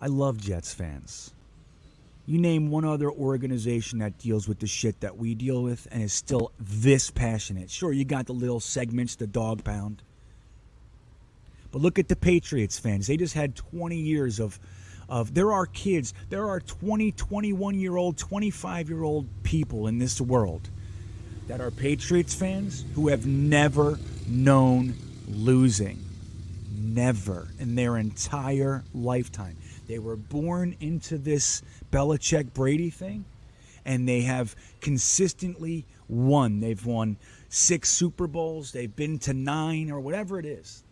I love Jets fans. You name one other organization that deals with the shit that we deal with and is still this passionate. Sure, you got the little segments, the dog pound. But look at the Patriots fans. They just had 20 years of there are kids, there are 20, 21-year-old, 25-year-old people in this world that are Patriots fans who have never known losing. Never in their entire lifetime. They were born into this Belichick Brady thing, and they have consistently won. They've won 6 Super Bowls. They've been to 9 or whatever it is.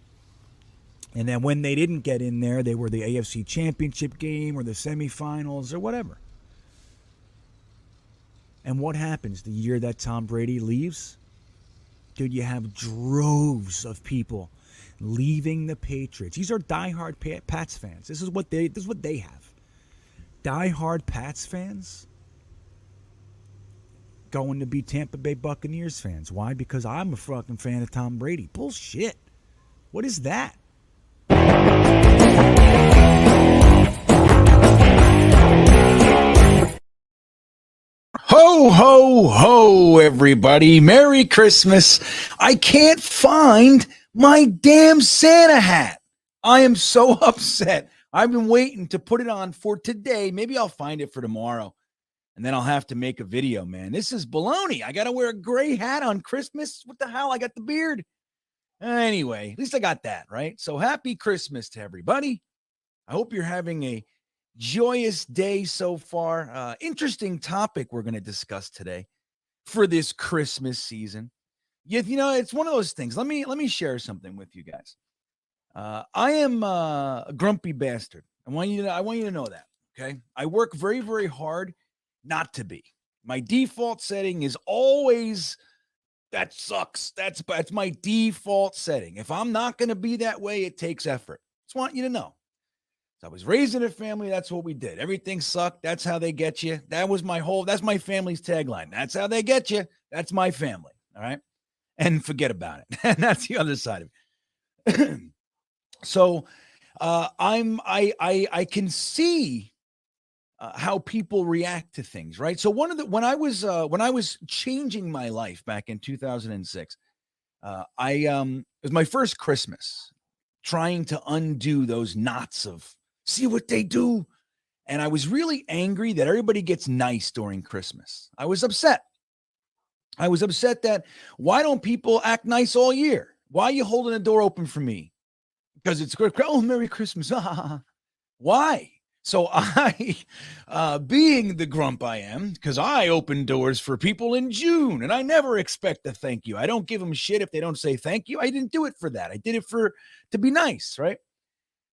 And then when they didn't get in there, they were the AFC Championship game or the semifinals or whatever. And what happens the year that Tom Brady leaves? Dude, you have droves of people leaving the Patriots. These are diehard Pats fans. This is what they have. Diehard Pats fans going to be Tampa Bay Buccaneers fans. Why? Because I'm a fucking fan of Tom Brady. Bullshit. What is that? Ho, ho, ho, everybody. Merry Christmas. I can't find my damn Santa hat. I am so upset. I've been waiting to put it on for today. Maybe I'll find it for tomorrow, and then I'll have to make a video, man. This is baloney. I got to wear a gray hat on Christmas. What the hell? I got the beard. Anyway, at least I got that, right? So happy Christmas to everybody. I hope you're having a joyous day so far. Interesting topic we're going to discuss today for this Christmas season. You know, it's one of those things. Let me share something with you guys. I am a grumpy bastard. I want you to know that. Okay, I work very, very hard not to be. My default setting is always that sucks. That's my default setting. If I'm not going to be that way, it takes effort. Just want you to know. I was raised in a family. That's what we did. Everything sucked. That's how they get you. That's my family's tagline. That's how they get you. That's my family. All right. And forget about it. And that's the other side of it. So I can see how people react to things, right? So when I was changing my life back in 2006, it was my first Christmas trying to undo those knots of see what they do. And I was really angry that everybody gets nice during Christmas. I was upset. That why don't people act nice all year? Why are you holding the door open for me? Because it's great. Oh, Merry Christmas. Why? So I, being the grump I am, because I open doors for people in June and I never expect a thank you. I don't give them shit if they don't say thank you. I didn't do it for that. I did it to be nice, right?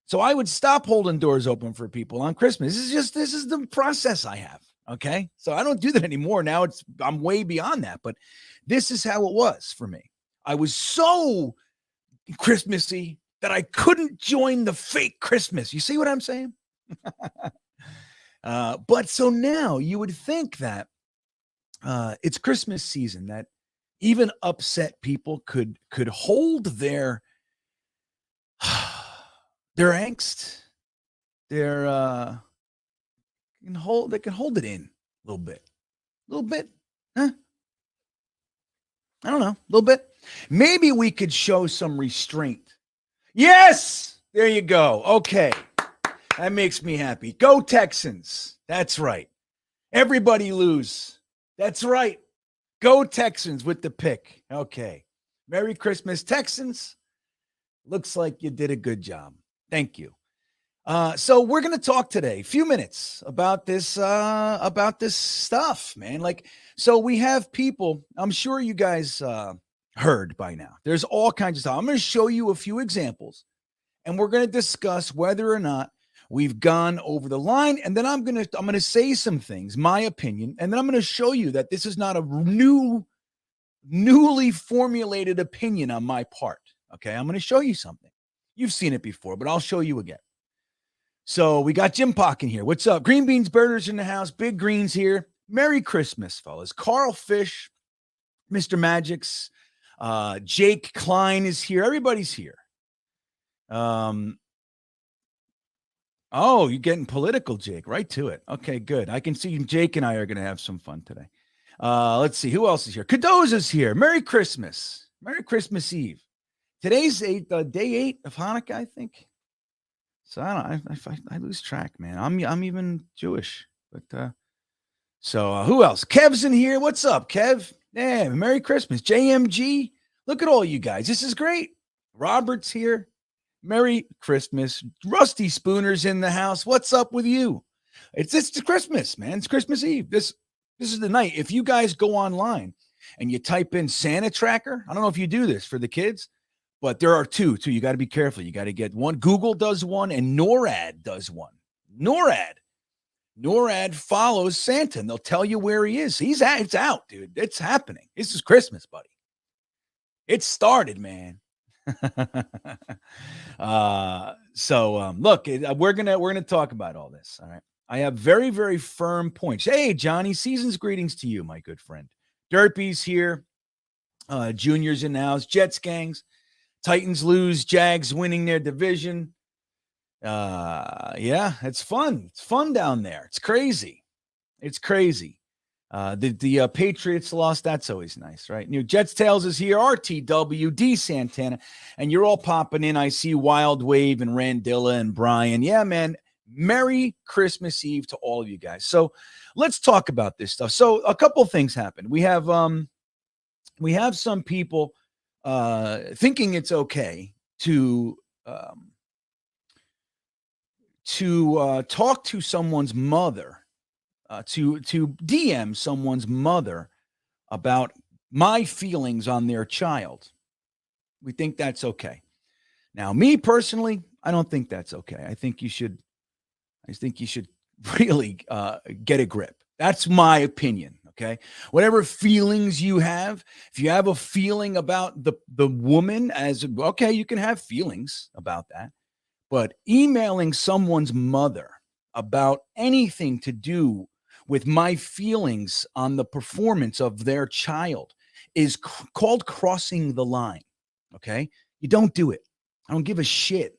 So I would stop holding doors open for people on Christmas. This is the process I have. Okay. So I don't do that anymore. Now I'm way beyond that, but this is how it was for me. I was so Christmassy that I couldn't join the fake Christmas. You see what I'm saying? But so now you would think that it's Christmas season, that even upset people could hold their angst, they can hold it in a little bit, huh? I don't know, a little bit. Maybe we could show some restraint. Yes, there you go. Okay, that makes me happy. Go Texans. That's right. Everybody lose. That's right. Go Texans with the pick. Okay. Merry Christmas, Texans. Looks like you did a good job. Thank you. So we're going to talk today, a few minutes about this stuff, man. So we have people, I'm sure you guys heard by now. There's all kinds of stuff. I'm going to show you a few examples, and we're going to discuss whether or not we've gone over the line. And then I'm going to say some things, my opinion, and then I'm going to show you that this is not a newly formulated opinion on my part. Okay, I'm going to show you something. You've seen it before, but I'll show you again. So we got Jim Pock in here. What's up? Green Beans Birders in the house. Big Greens here. Merry Christmas, fellas. Carl Fish, Mr. Magix, Jake Klein is here. Everybody's here. Oh, you're getting political, Jake. Right to it. Okay, good. I can see Jake and I are going to have some fun today. Let's see. Who else is here? Cadoza's here. Merry Christmas. Merry Christmas Eve. Today's day 8 of Hanukkah, I think. So I don't. I lose track, man. I'm even Jewish, but so who else? Kev's in here. What's up, Kev? Yeah, Merry Christmas, JMG. Look at all you guys. This is great. Robert's here. Merry Christmas. Rusty Spooner's in the house. What's up with you? It's Christmas, man. It's Christmas Eve. This is the night. If you guys go online and you type in Santa Tracker, I don't know if you do this for the kids, but there are two. You got to be careful. You got to get one. Google does one and NORAD does one. NORAD follows Santa and they'll tell you where he is. It's out, dude. It's happening. This is Christmas, buddy. It started, man. Look, we're gonna talk about all this. All right. I have very, very firm points. Hey, Johnny, season's greetings to you, my good friend. Derpy's here. Junior's in the house. Jets gangs. Titans lose. Jags winning their division. Yeah, it's fun. It's fun down there. It's crazy. The Patriots lost. That's always nice, right? Jets Tales is here. RTW, D Santana, and you're all popping in. I see Wild Wave and Randilla and Brian. Yeah, man. Merry Christmas Eve to all of you guys. So let's talk about this stuff. So a couple things happened. We have some people thinking it's okay to talk to someone's mother. To DM someone's mother about my feelings on their child. We think that's okay. Now, me personally, I don't think that's okay. I think you should really get a grip. That's my opinion. Okay. Whatever feelings you have, if you have a feeling about the woman okay, you can have feelings about that. But emailing someone's mother about anything to do with my feelings on the performance of their child is called crossing the line. Okay. You don't do it. I don't give a shit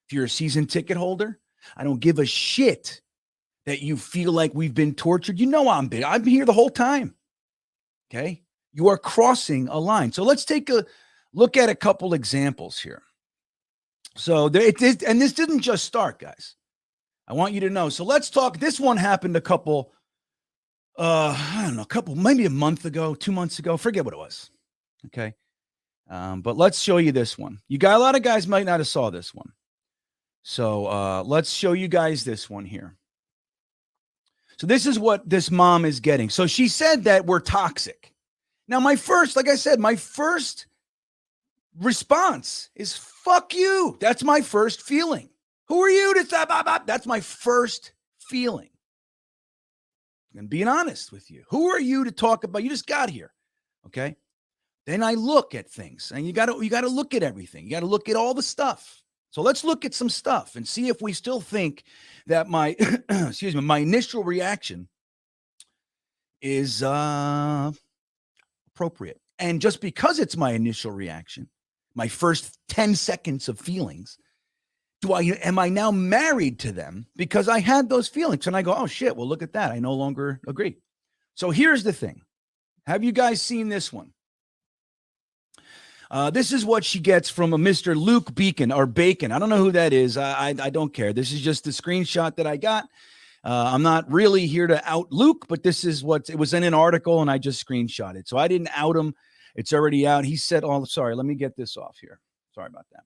if you're a season ticket holder. I don't give a shit that you feel like we've been tortured. I'm here the whole time. Okay. You are crossing a line. So let's take a look at a couple examples here. So and this didn't just start, guys. I want you to know. So let's talk. This one happened maybe a month ago, 2 months ago, forget what it was. Okay. But let's show you this one. A lot of guys might not have saw this one. So let's show you guys this one here. So this is what this mom is getting. So she said that we're toxic. Now, my first response is fuck you. That's my first feeling. Who are you to stop? That's my first feeling. I'm being honest with you. Who are you to talk about? You just got here. Okay. Then I look at things, and you got to look at everything. You got to look at all the stuff. So let's look at some stuff and see if we still think that my my initial reaction is appropriate. And just because it's my initial reaction, my first 10 seconds of feelings, am I now married to them because I had those feelings? And I go, oh shit, well, look at that. I no longer agree. So here's the thing. Have you guys seen this one? This is what she gets from a Mr. Luke Bacon. I don't know who that is. I don't care. This is just the screenshot that I got. I'm not really here to out Luke, but this is it was in an article and I just screenshot it. So I didn't out him. It's already out. He said, oh, sorry, let me get this off here. Sorry about that.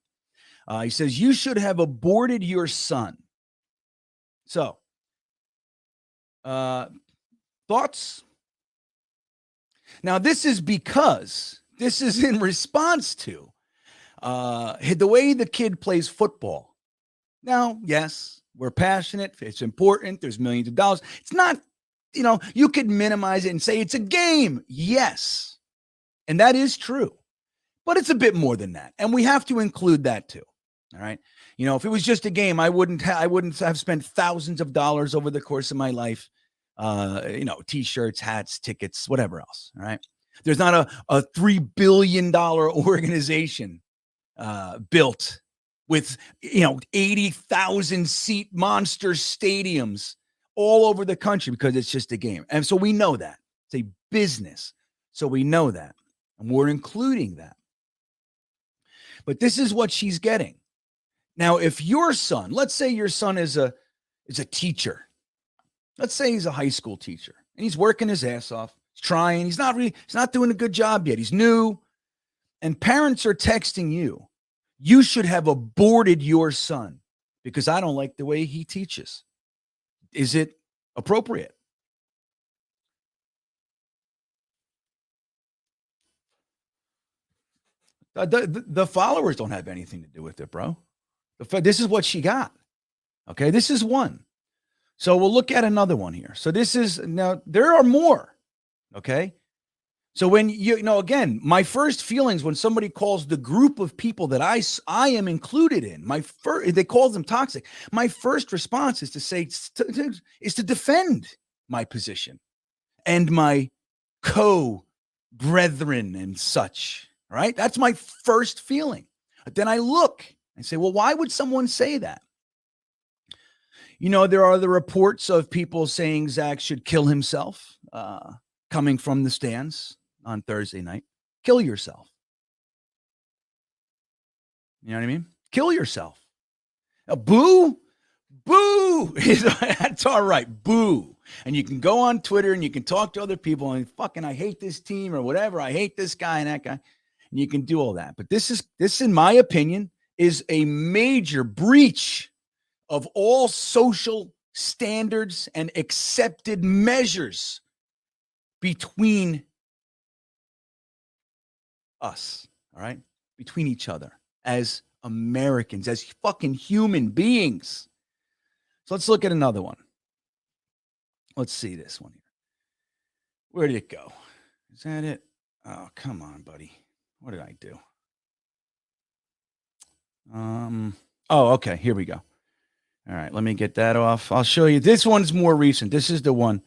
He says, you should have aborted your son. So, thoughts? Now, this is in response to the way the kid plays football. Now, yes, we're passionate. It's important. There's millions of dollars. It's not, you could minimize it and say it's a game. Yes. And that is true. But it's a bit more than that. And we have to include that too. All right. If it was just a game, I wouldn't have spent thousands of dollars over the course of my life. T-shirts, hats, tickets, whatever else. All right. There's not a $3 billion organization built with 80,000 seat monster stadiums all over the country because it's just a game. And so we know that. It's a business. So we know that. And we're including that. But this is what she's getting. Now, if your son, let's say your son is a teacher. Let's say he's a high school teacher and he's working his ass off. He's trying. He's not doing a good job yet. He's new. And parents are texting you. You should have aborted your son because I don't like the way he teaches. Is it appropriate? The followers don't have anything to do with it, bro. This is what she got. Okay, this is one. So we'll look at another one here. So this is, now there are more. Okay. So when again, my first feelings when somebody calls the group of people that I am included in, they call them toxic. My first response is to say, is to defend my position and my co-brethren and such. All right. That's my first feeling. But then I look and say, well, why would someone say that? There are the reports of people saying Zach should kill himself, coming from the stands on Thursday night. Kill yourself. You know what I mean? Kill yourself. Boo. That's all right. Boo. And you can go on Twitter and you can talk to other people and fucking, I hate this team or whatever. I hate this guy and that guy. And you can do all that. But this, in my opinion, is a major breach of all social standards and accepted measures between us, all right? Between each other as Americans, as fucking human beings. So let's look at another one. Let's see this one here. Where did it go? Is that it? Oh, come on, buddy. What did I do? Oh, okay. Here we go. All right, let me get that off. I'll show you. This one's more recent. This is the one.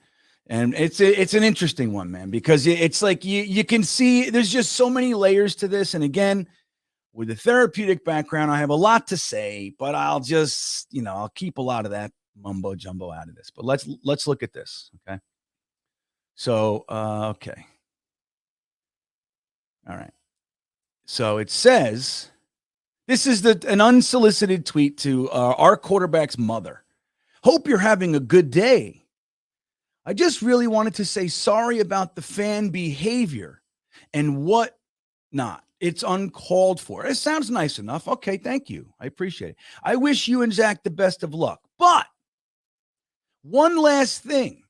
And it's an interesting one, man, because it's like you can see there's just so many layers to this. And again, with a therapeutic background, I have a lot to say, but I'll just, I'll keep a lot of that mumbo jumbo out of this. But let's look at this. Okay. So, okay. All right. So it says, this is an unsolicited tweet to our quarterback's mother. Hope you're having a good day. I just really wanted to say sorry about the fan behavior and what not. It's uncalled for. It sounds nice enough. Okay, thank you. I appreciate it. I wish you and Zach the best of luck. But one last thing.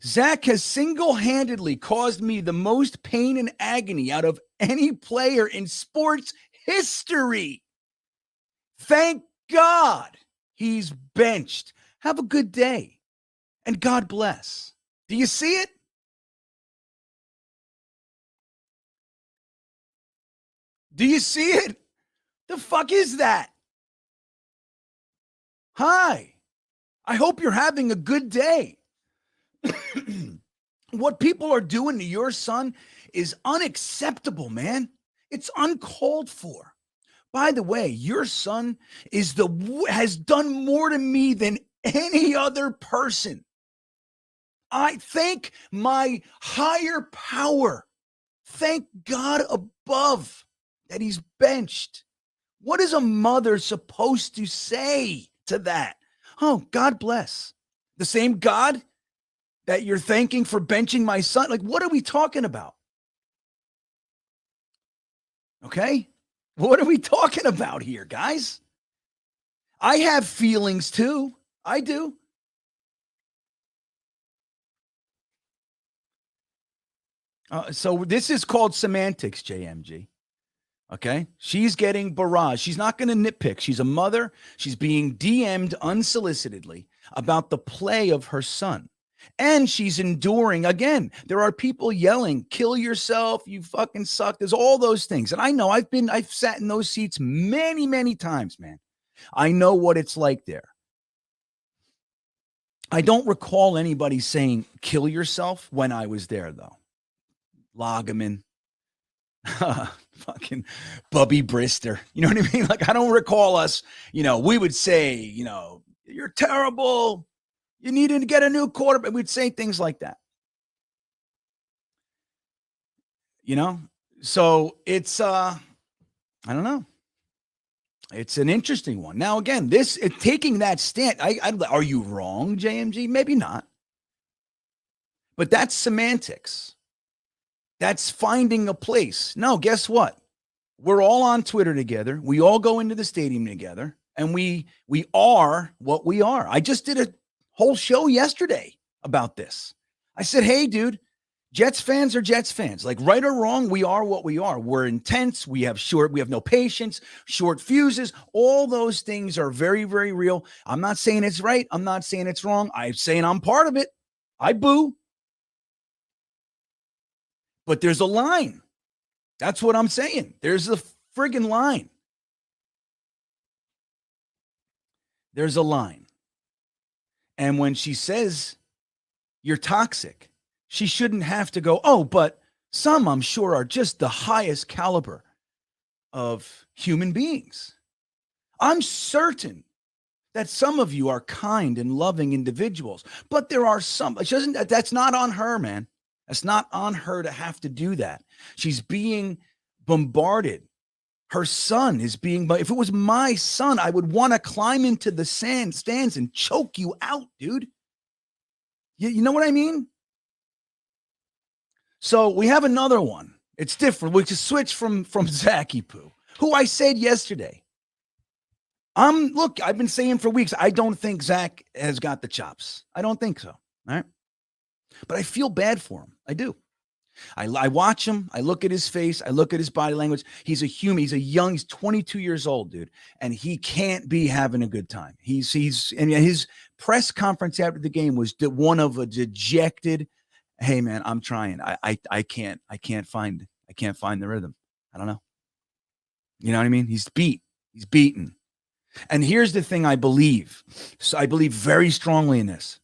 Zach has single-handedly caused me the most pain and agony out of any player in sports history. Thank God he's benched. Have a good day. And God bless. Do you see it? Do you see it? The fuck is that? Hi. I hope you're having a good day. What people are doing to your son is unacceptable, man. It's uncalled for. By the way, your son has done more to me than any other person. I thank my higher power. Thank God above that he's benched. What is a mother supposed to say to that? Oh, God bless. The same God that you're thanking for benching my son? Like, what are we talking about? Okay? What are we talking about here, guys? I have feelings too. I do. So this is called semantics, JMG. Okay? She's getting barrage. She's not going to nitpick. She's a mother. She's being DM'd unsolicitedly about the play of her son. And she's enduring. Again, there are people yelling, kill yourself, you fucking suck. There's all those things. And I know I've sat in those seats many, many times, man. I know what it's like there. I don't recall anybody saying kill yourself when I was there, though. Loggeman. fucking Bubby Brister. You know what I mean? Like, I don't recall us, we would say, you're terrible. You need to get a new quarterback. We'd say things like that. So it's, I don't know. It's an interesting one. Now, again, taking that stand, are you wrong, JMG? Maybe not. But that's semantics. That's finding a place. No, guess what? We're all on Twitter together. We all go into the stadium together, and we are what we are. I just did a whole show yesterday about this. I said, hey, dude, Jets fans are Jets fans. Like, right or wrong, we are what we are. We're intense. We have no patience, short fuses. All those things are very, very real. I'm not saying it's right. I'm not saying it's wrong. I'm saying I'm part of it. I boo. But there's a line. That's what I'm saying. There's a friggin' line. There's a line. And when she says you're toxic, she shouldn't have to go, oh, but some, I'm sure, are just the highest caliber of human beings. I'm certain that some of you are kind and loving individuals, but there are some. That's not on her, man. That's not on her to have to do that. She's being bombarded. Her son is being, if it was my son, I would want to climb into the stands and choke you out, dude. You know what I mean? So we have another one. It's different. We just switch from Zachy Poo, who I said yesterday. Look, I've been saying for weeks, I don't think Zach has got the chops. I don't think so. All right. But I feel bad for him. I do. I watch him. I look at his face. I look at his body language. He's a human. He's 22 years old, dude. And he can't be having a good time. And his press conference after the game was one of a dejected, hey man, I'm trying. I can't find the rhythm. I don't know. You know what I mean? He's beaten. And here's the thing I believe. So I believe very strongly in this.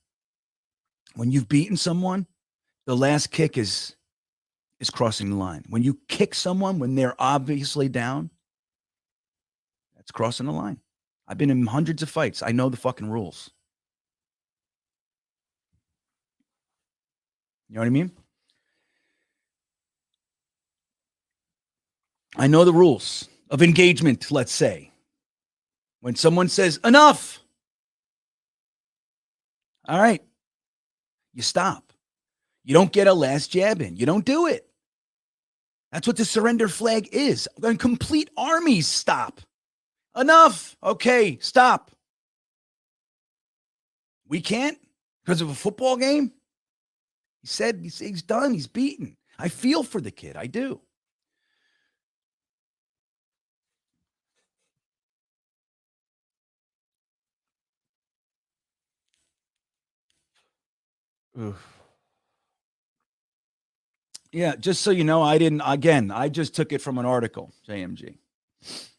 When you've beaten someone, the last kick is crossing the line. When you kick someone when they're obviously down, that's crossing the line. I've been in hundreds of fights. I know the fucking rules. You know what I mean? I know the rules of engagement, let's say. When someone says, enough, all right, you stop. You don't get a last jab in. You don't do it. That's what the surrender flag is. When complete armies stop. Enough. Okay, stop. We can't because of a football game. He said he's done. He's beaten. I feel for the kid. I do. Oof. Yeah, just so you know, I just took it from an article, JMG.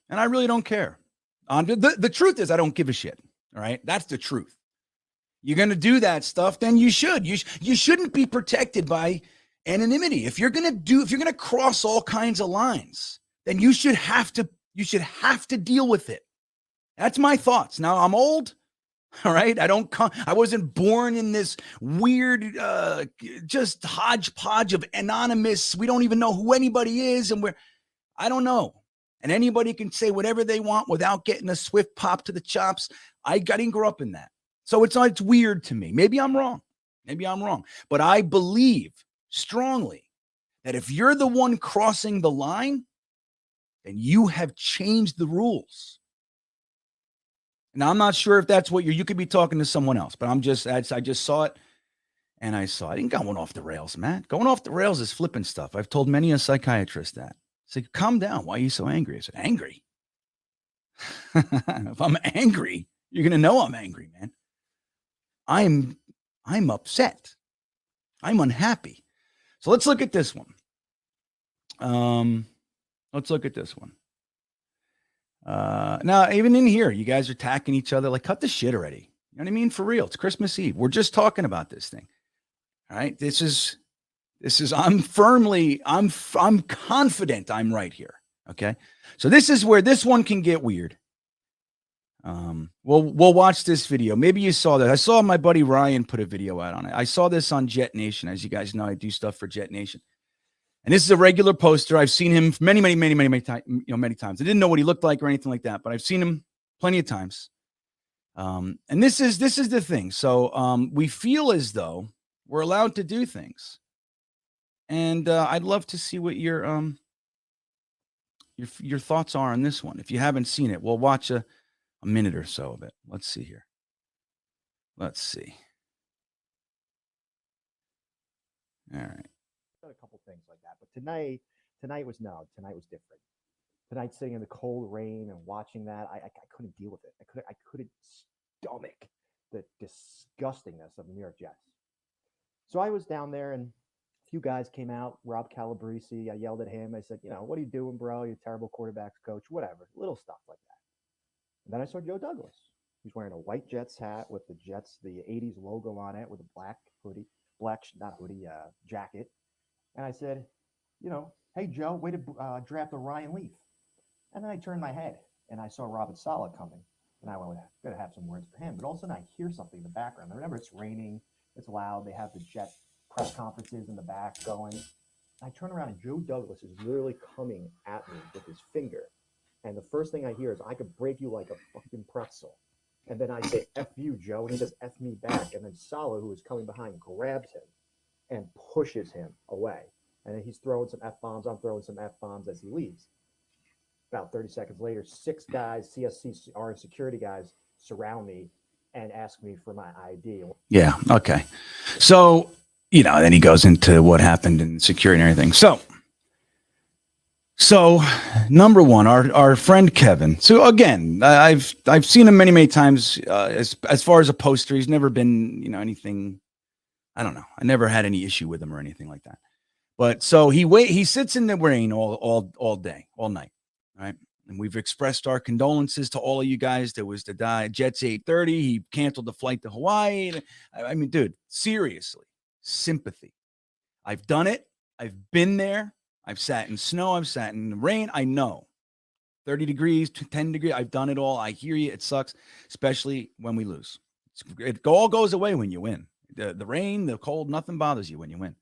And I really don't care. The truth is I don't give a shit. All right? That's the truth. You're going to do that stuff, then you should. You shouldn't be protected by anonymity. If you're going to cross all kinds of lines, then you should have to deal with it. That's my thoughts. Now, I'm old. All right. I wasn't born in this weird, just hodgepodge of anonymous. We don't even know who anybody is. And I don't know. And anybody can say whatever they want without getting a swift pop to the chops. I didn't grow up in that. So it's weird to me. Maybe I'm wrong. But I believe strongly that if you're the one crossing the line, then you have changed the rules. Now, I'm not sure if that's what you could be talking to someone else, but I just saw it and I didn't going off the rails, Matt. Going off the rails is flipping stuff. I've told many a psychiatrist that. I said, calm down. Why are you so angry? I said, angry? If I'm angry, you're going to know I'm angry, man. I'm upset. I'm unhappy. So let's look at this one. Now, even in here, you guys are attacking each other. Like, cut the shit already. You know what I mean? For real. It's Christmas Eve. We're just talking about this thing. All right. I'm confident I'm right here. Okay. So this is where this one can get weird. We'll watch this video. Maybe you saw that. I saw my buddy Ryan put a video out on it. I saw this on Jetnation. As you guys know, I do stuff for Jetnation. And this is a regular poster. I've seen him many times. I didn't know what he looked like or anything like that, but I've seen him plenty of times. And this is the thing. So we feel as though we're allowed to do things. And I'd love to see what your thoughts are on this one. If you haven't seen it, we'll watch a minute or so of it. Let's see here. Let's see. All right. A couple things like that, but tonight was different. Tonight, sitting in the cold rain and watching that, I couldn't deal with it. I couldn't stomach the disgustingness of New York Jets. So I was down there, and a few guys came out. Rob Calabrese, I yelled at him. I said, what are you doing, bro? You're a terrible quarterbacks coach. Whatever, little stuff like that. And then I saw Joe Douglas. He's wearing a white Jets hat with the Jets, the '80s logo on it, with a black jacket. And I said, hey, Joe, way to draft a Ryan Leaf. And then I turned my head, and I saw Robert Saleh coming. And I went, going to have some words for him. But all of a sudden, I hear something in the background. Remember, it's raining. It's loud. They have the Jet press conferences in the back going. And I turn around, and Joe Douglas is literally coming at me with his finger. And the first thing I hear is, I could break you like a fucking pretzel. And then I say, F you, Joe. And he says, F me back. And then Saleh, who is coming behind, grabs him and pushes him away. And then he's throwing some F-bombs. I'm throwing some F-bombs as he leaves. About 30 seconds later, 6 guys, CSC, our security guys, surround me and ask me for my ID. Yeah, okay. So, then he goes into what happened in security and everything. So number one, our friend Kevin. So again, I've seen him many times. As far as a poster, he's never been, anything. I don't know. I never had any issue with him or anything like that. But so he sits in the rain all day, all night, right? And we've expressed our condolences to all of you guys. There was the Jets 8:30. He canceled the flight to Hawaii. I mean, dude, seriously, sympathy. I've done it. I've been there. I've sat in snow. I've sat in the rain. I know. 30 degrees, 10 degrees. I've done it all. I hear you. It sucks, especially when we lose. It all goes away when you win. The rain, the cold, nothing bothers you when you win.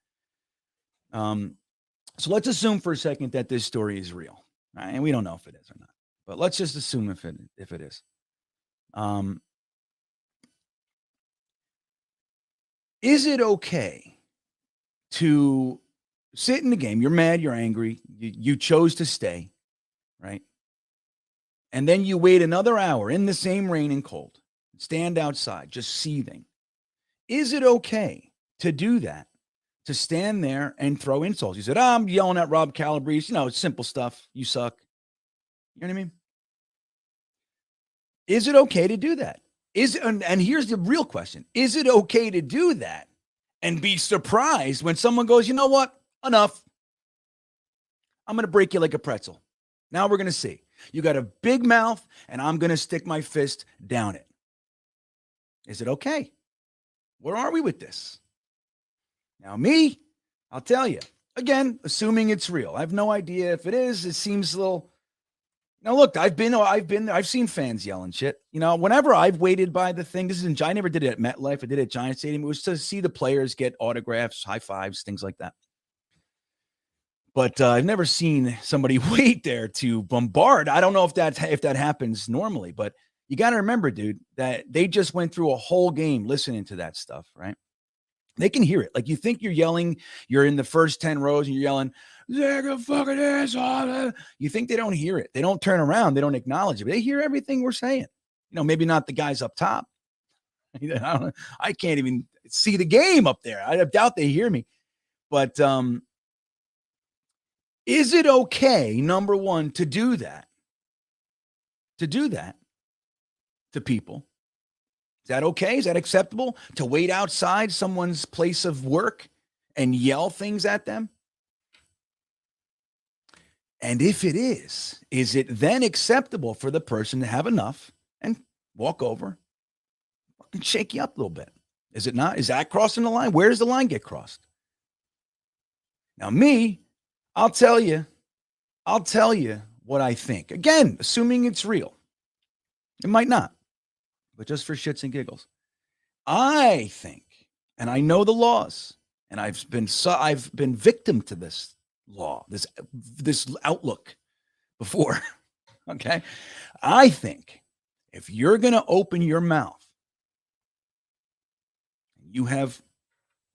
So let's assume for a second that this story is real, right? And we don't know if it is or not, but let's just assume if it is. Is it okay to sit in the game? You're mad, you're angry, you chose to stay, right? And then you wait another hour in the same rain and cold, stand outside, just seething. Is it okay to do that? To stand there and throw insults. You said, I'm yelling at Rob Calabrese. It's simple stuff. You suck. You know what I mean? Is it okay to do that? And here's the real question. Is it okay to do that and be surprised when someone goes, you know what? Enough. I'm going to break you like a pretzel. Now we're going to see. You got a big mouth, and I'm going to stick my fist down it. Is it okay? Where are we with this? Now, me, I'll tell you, again, assuming it's real. I have no idea if it is. It seems a little. Now, look, I've seen fans yelling shit. Whenever I've waited by the thing, I never did it at MetLife. I did it at Giant Stadium. It was to see the players get autographs, high fives, things like that. But I've never seen somebody wait there to bombard. I don't know if that happens normally, but you got to remember, dude, that they just went through a whole game listening to that stuff, right? They can hear it. Like, you think you're yelling, you're in the first 10 rows and you're yelling, "Zega fucking ass." You think they don't hear it. They don't turn around. They don't acknowledge it. But they hear everything we're saying. Maybe not the guys up top. I can't even see the game up there. I doubt they hear me. But is it okay, number one, to do that? To do that to people? Is that okay? Is that acceptable? To wait outside someone's place of work and yell things at them? And if it is it then acceptable for the person to have enough and walk over and shake you up a little bit? Is it not? Is that crossing the line? Where does the line get crossed? Now, me, I'll tell you what I think. Again, assuming it's real. It might not, but just for shits and giggles. I think, and I know the laws, and I've been victim to this law, this outlook before. Okay. I think if you're going to open your mouth, you have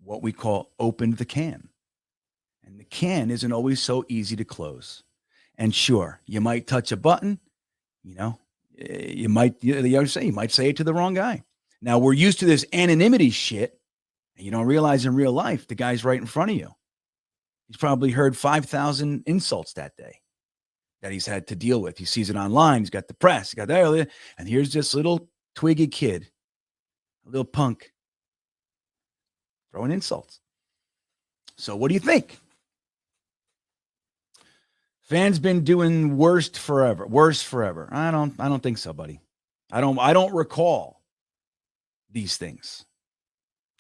what we call opened the can. And the can isn't always so easy to close. And sure, you might touch a button, you might say it to the wrong guy. Now, we're used to this anonymity shit, and you don't realize in real life the guy's right in front of you. He's probably heard 5,000 insults that day that he's had to deal with. He sees it online. He's got the press. He got that. And here's this little twiggy kid, a little punk, throwing insults. So what do you think? Fans been doing worse forever. I don't think so, buddy. I don't recall these things.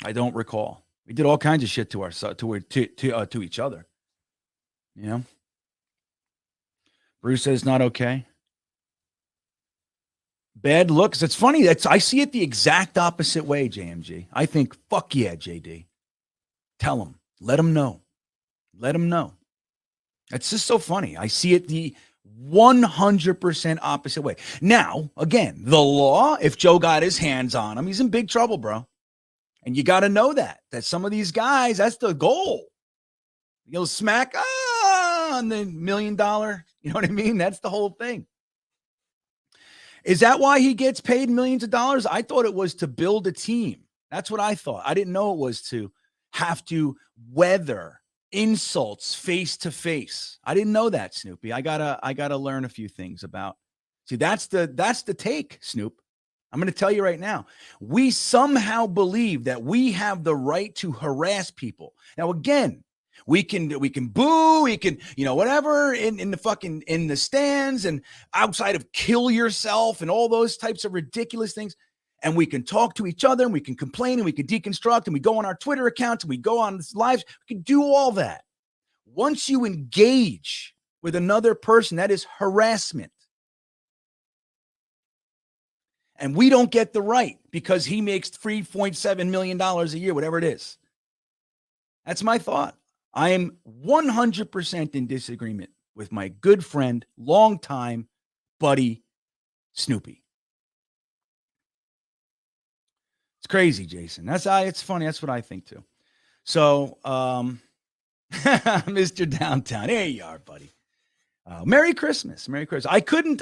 I don't recall. We did all kinds of shit to each other. Bruce says not okay. Bad looks. It's funny. I see it the exact opposite way, JMG. I think, fuck yeah, JD. Tell him. Let him know. Let him know. It's just so funny. I see it the 100% opposite way. Now, again, the law, if Joe got his hands on him, he's in big trouble, bro. And you got to know that some of these guys, that's the goal. You'll smack on the $1 million. You know what I mean? That's the whole thing. Is that why he gets paid millions of dollars? I thought it was to build a team. That's what I thought. I didn't know it was to have to weather insults face to face. I didn't know that, Snoopy. I gotta learn a few things about. See, that's the take, Snoop. I'm going to tell you right now. We somehow believe that we have the right to harass people. Now, again, we can boo, we can, whatever in the stands and outside of kill yourself and all those types of ridiculous things. And we can talk to each other and we can complain and we can deconstruct and we go on our Twitter accounts and we go on lives. We can do all that. Once you engage with another person, that is harassment. And we don't get the right because he makes $3.7 million a year, whatever it is. That's my thought. I am 100% in disagreement with my good friend, longtime buddy, Snoopy. It's crazy, Jason. It's funny. That's what I think too. So, Mr. Downtown, here you are, buddy. Merry Christmas. Merry Christmas. I got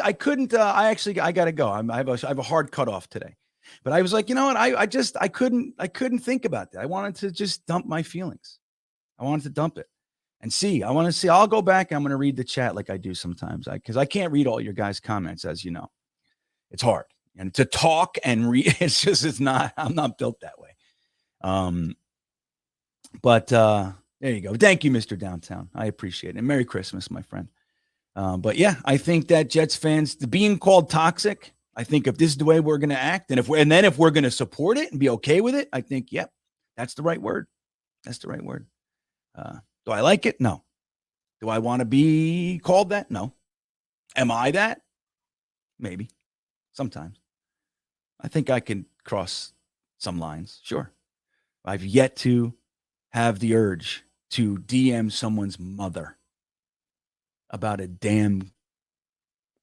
to go. I have a hard cutoff today, but I was like, you know what? I couldn't think about that. I wanted to just dump my feelings. I wanted to dump it and see. I want to see. I'll go back. I'm going to read the chat like I do sometimes because I can't read all your guys' comments, as you know. It's hard. And to talk and read, I'm not built that way. But there you go. Thank you, Mr. Downtown. I appreciate it. And Merry Christmas, my friend. But yeah, I think that Jets fans, being called toxic, I think if this is the way we're going to act, and if we're going to support it and be okay with it, I think, yep, that's the right word. That's the right word. Do I like it? No. Do I want to be called that? No. Am I that? Maybe. Sometimes. I think I can cross some lines. Sure. I've yet to have the urge to DM someone's mother about a damn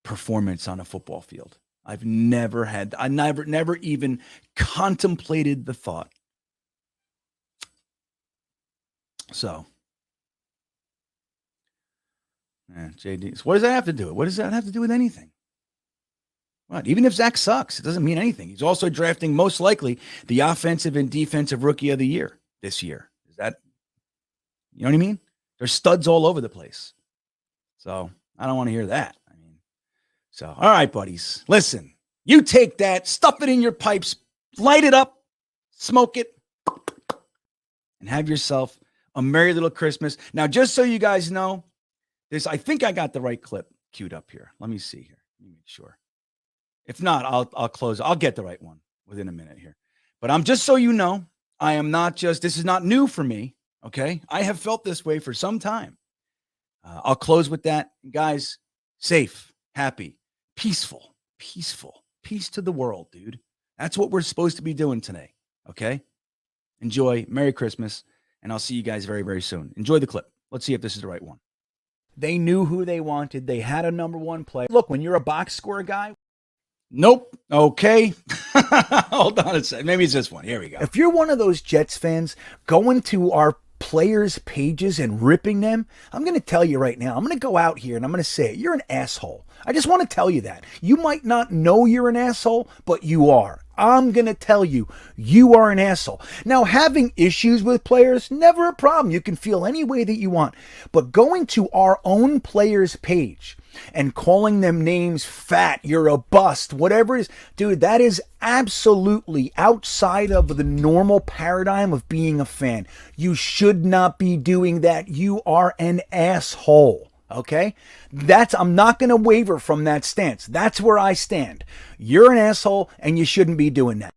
performance on a football field. I never even contemplated the thought. So, JD, so what does that have to do? What does that have to do with anything? What? Even if Zach sucks, it doesn't mean anything. He's also drafting most likely the offensive and defensive rookie of the year this year. Is that, you know what I mean? There's studs all over the place. So I don't want to hear that. All right, buddies, listen, you take that, stuff it in your pipes, light it up, smoke it, and have yourself a merry little Christmas. Now, just so you guys know, I think I got the right clip queued up here. Let me see here. Let me make sure. If not, I'll close. I'll get the right one within a minute here. But I'm just so you know, this is not new for me. Okay. I have felt this way for some time. I'll close with that. Guys, safe, happy, peaceful, peace to the world, dude. That's what we're supposed to be doing today. Okay. Enjoy. Merry Christmas. And I'll see you guys very, very soon. Enjoy the clip. Let's see if this is the right one. They knew who they wanted. They had a number one player. Look, when you're a box score guy, nope. Okay. Hold on a second. Maybe it's this one. Here we go. If you're one of those Jets fans going to our players' pages and ripping them, I'm going to tell you right now, I'm going to go out here and I'm going to say it. You're an asshole. I just want to tell you that. You might not know you're an asshole, but you are. I'm going to tell you, you are an asshole. Now, having issues with players, never a problem. You can feel any way that you want. But going to our own players' page and calling them names, fat, you're a bust, whatever it is, dude, that is absolutely outside of the normal paradigm of being a fan. You should not be doing that. You are an asshole. Okay? I'm not going to waver from that stance. That's where I stand. You're an asshole and you shouldn't be doing that.